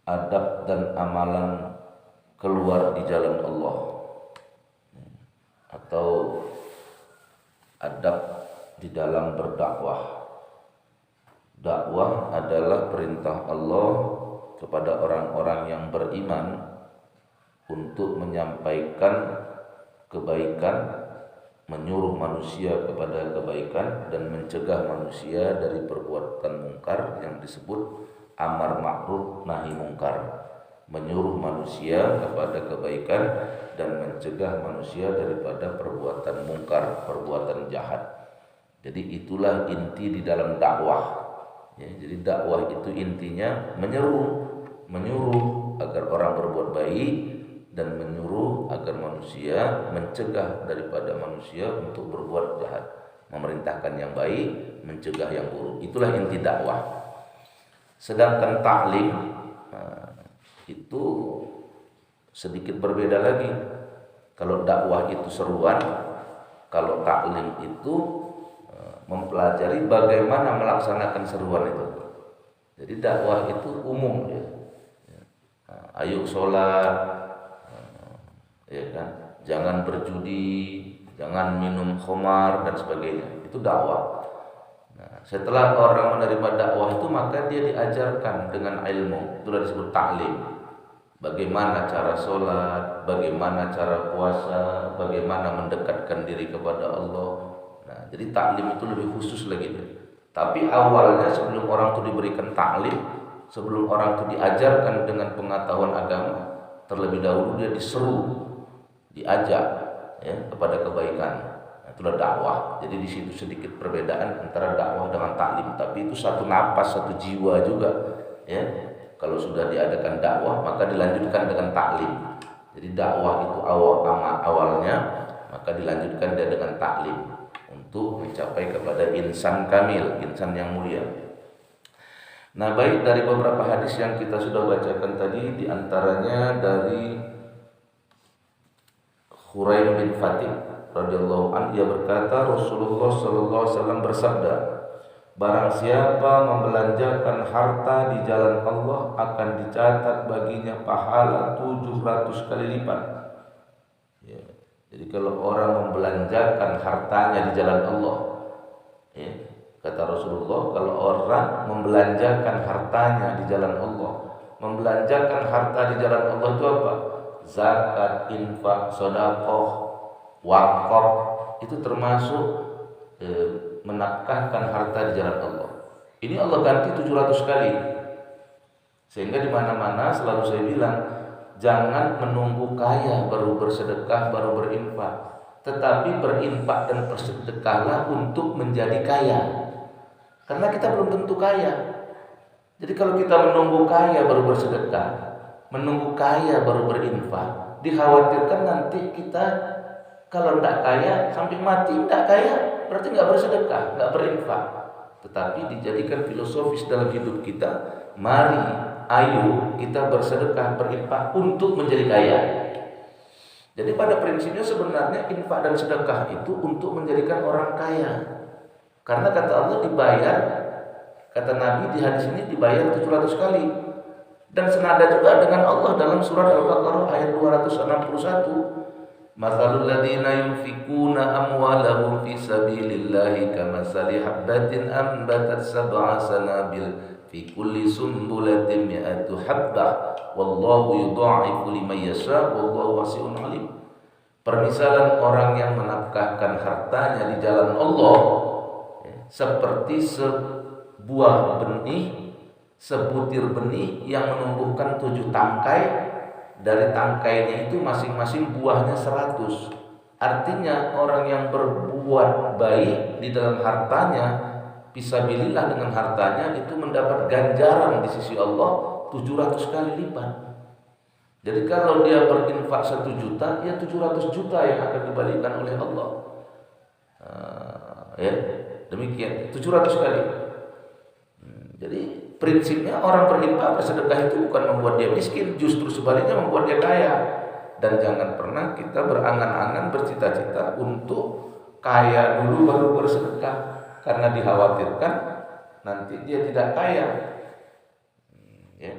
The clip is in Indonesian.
adab dan amalan keluar di jalan Allah, atau adab di dalam berdakwah. Dakwah adalah perintah Allah kepada orang-orang yang beriman untuk menyampaikan kebaikan, menyuruh manusia kepada kebaikan, dan mencegah manusia dari perbuatan mungkar yang disebut amar ma'ruf nahi mungkar. Menyuruh manusia kepada kebaikan dan mencegah manusia daripada perbuatan mungkar, perbuatan jahat. Jadi itulah inti di dalam dakwah. Ya, jadi dakwah itu intinya menyuruh agar orang berbuat baik dan menyuruh agar manusia, mencegah daripada manusia untuk berbuat jahat, memerintahkan yang baik, mencegah yang buruk. Itulah inti dakwah. Sedangkan ta'lim itu sedikit berbeda lagi. Kalau dakwah itu seruan, kalau ta'lim itu mempelajari bagaimana melaksanakan seruan itu. Jadi dakwah itu umum ya. Ayo sholat, ya kan? Jangan berjudi, jangan minum khamar dan sebagainya. Itu dakwah. Nah, setelah orang menerima dakwah itu, maka dia diajarkan dengan ilmu. Itulah disebut ta'lim. Bagaimana cara sholat, bagaimana cara puasa, bagaimana mendekatkan diri kepada Allah. Nah, jadi taklim itu lebih khusus lagi. Tapi awalnya sebelum orang itu diberikan taklim, sebelum orang itu diajarkan dengan pengetahuan agama, terlebih dahulu dia diseru, diajak ya kepada kebaikan. Nah, itulah dakwah. Jadi di situ sedikit perbedaan antara dakwah dengan taklim. Tapi itu satu napas, satu jiwa juga. Ya, kalau sudah diadakan dakwah, maka dilanjutkan dengan taklim. Jadi dakwah itu awalnya, maka dilanjutkan dia dengan taklim untuk mencapai kepada insan kamil, insan yang mulia. Nah, baik, dari beberapa hadis yang kita sudah bacakan tadi, diantaranya dari Khuraim bin Fatih radhiyallahu anhu, ia berkata, Rasulullah sallallahu alaihi wasallam bersabda, barang siapa membelanjakan harta di jalan Allah akan dicatat baginya pahala 700 kali lipat. Ya. Jadi kalau orang membelanjakan hartanya di jalan Allah, ya, kata Rasulullah, kalau orang membelanjakan hartanya di jalan Allah, membelanjakan harta di jalan Allah itu apa? Zakat, infak, sedekah, wakaf, itu termasuk menafkahkan harta di jalan Allah. Ini Allah ganti 700 kali. Sehingga di mana-mana selalu saya bilang, jangan menunggu kaya baru bersedekah, baru berinfak. Tetapi berinfak dan bersedekahlah untuk menjadi kaya. Karena kita belum tentu kaya. Jadi kalau kita menunggu kaya baru bersedekah, menunggu kaya baru berinfak, dikhawatirkan nanti kita kalau tidak kaya sampai mati tidak kaya, berarti nggak bersedekah, nggak berinfak. Tetapi dijadikan filosofis dalam hidup kita. Mari, ayo kita bersedekah, berinfak untuk menjadi kaya. Jadi pada prinsipnya sebenarnya infak dan sedekah itu untuk menjadikan orang kaya. Karena kata Allah dibayar, kata Nabi di hadis ini dibayar 700 kali. Dan senada juga dengan Allah dalam surat Al-Baqarah ayat 261. Mathalul ladzina yunfikuna amwalahum fi sabilillahi kamathali habbatin ambatat sab'a sanabil fi kulli sumbulatin mi'atu habbah wallahu yudha'ifu liman yasha wallahu wasi'un alim. Permisalan orang yang menafkahkan hartanya di jalan Allah seperti sebuah benih, sebutir benih yang menumbuhkan 7 tangkai. Dari tangkainya itu masing-masing buahnya 100. Artinya orang yang berbuat baik di dalam hartanya, fisabilillah dengan hartanya, itu mendapat ganjaran di sisi Allah 700 kali lipat. Jadi kalau dia berinfak 1 juta, ya 700 juta yang akan dibalikan oleh Allah. Ya, demikian 700 kali. Jadi prinsipnya orang berinfak bersedekah itu bukan membuat dia miskin, justru sebaliknya membuat dia kaya. Dan jangan pernah kita berangan-angan bercita-cita untuk kaya dulu baru bersedekah, karena dikhawatirkan nanti dia tidak kaya. Ya.